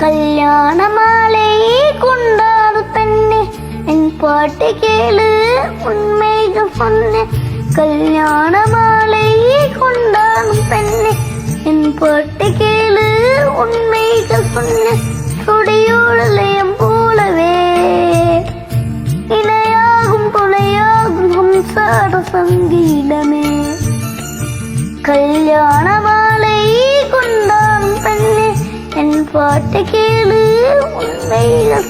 கல்யாண மாலையை கொண்டாடு பெண்ணே, என் பாட்டு கேளு உண்மைகள் சொன்னேன். கல்யாண மாலையை கொண்டாடும் பெண்ணே, என் பாட்டு கேளு உண்மைகள் சொன்னேன். சுடியோடலயம் போலவே இணையாகும் துணையாகும் சம்சார சங்கீதமே. கல்யாண மாலையை கொண்டாடும் பெண்ணே, என் பாட்டு கேளு உண்மைகள்.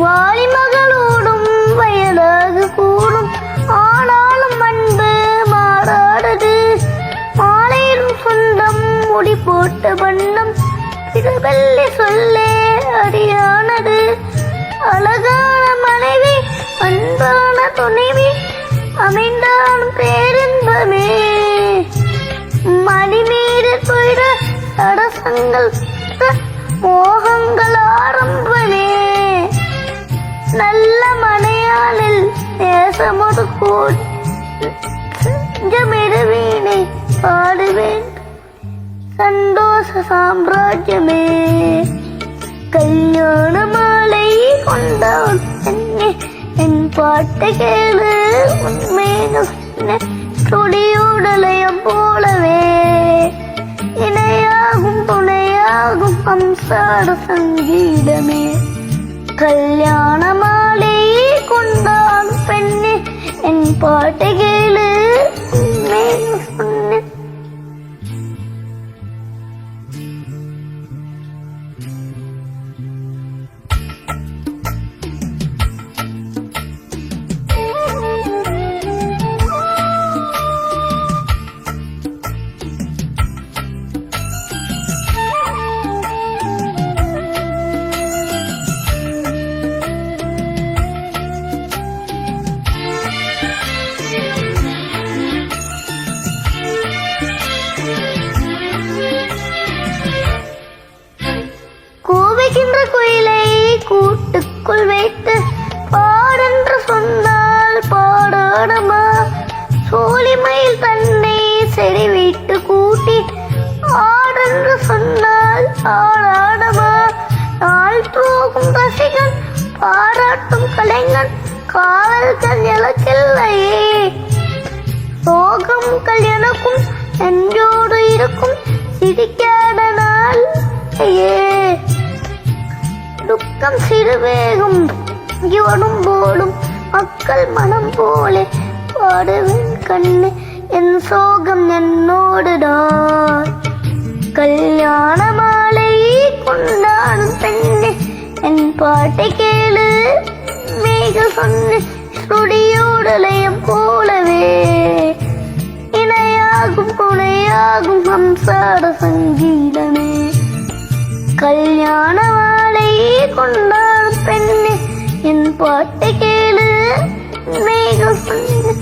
வாலி மகளோடும் வயதாக கூடும், ஆனாலும் அன்பு மாறாதது. மாலையிடும் சொந்தம் முடி போட்ட வண்ணம் திருவெள்ளி சொல்லே அறியானது. அழகான மனைவி அன்பான துணைவி அமைந்தாலும் பேரின்பமே. மணி மீது போயிட சடசங்கள் மோகங்கள் ஆரம்பமே. நல்ல மனையாளில் நேசமொரு கூஞ்சமிடுவீனை பாடுவேன் சந்தோஷ சாம்ராஜ்யமே. கல்யாண மாலை கொண்டவன் என்னை, என் பாட்டு கேளு உண்மைகள் துடியோடலயம் போலவே இணையாகும் துணையாகும் சம்சார சங்கீதமே. கல்யாண மாலையை கொண்டாடும் பெண்ணே, என் பாட்டு கேளு உண்மைகள் சொன்னேன். குயிலை கூட்டுக்குள் வைத்து பாடென்று சொன்னால் பாடாடமா. சோழிமையில் தன்னை செடி விட்டு கூட்டி ஆடென்று சொன்னால் ஆடாடமா. நாள் போகும் ரசிகன் பாராட்டும் கலைஞன் காவல்கள் எனக்கில்லையே. சோகங்கள் எனக்கும் நெஞ்சோடு இருக்கும் சிரிக்காத நாள் ஏ. துக்கம் சிறுவேகம் இவனும் போலும் மக்கள் மனம் போலே பாடுவேன் கண்ணு, என் சோகம் என்னோடுதான். கல்யாண மாலையை கொண்டாடும் பெண்ணே, என் பாட்டை கேளு மேக சொன்ன சுடியோடலயம் போலவே இணையாகும் துணையாகும் சம்சார சங்கீதமே. கல்யாண மாலையை கொண்டாடும் பெண்ணே, என் பாட்டு கேளு மேகம் சொன்ன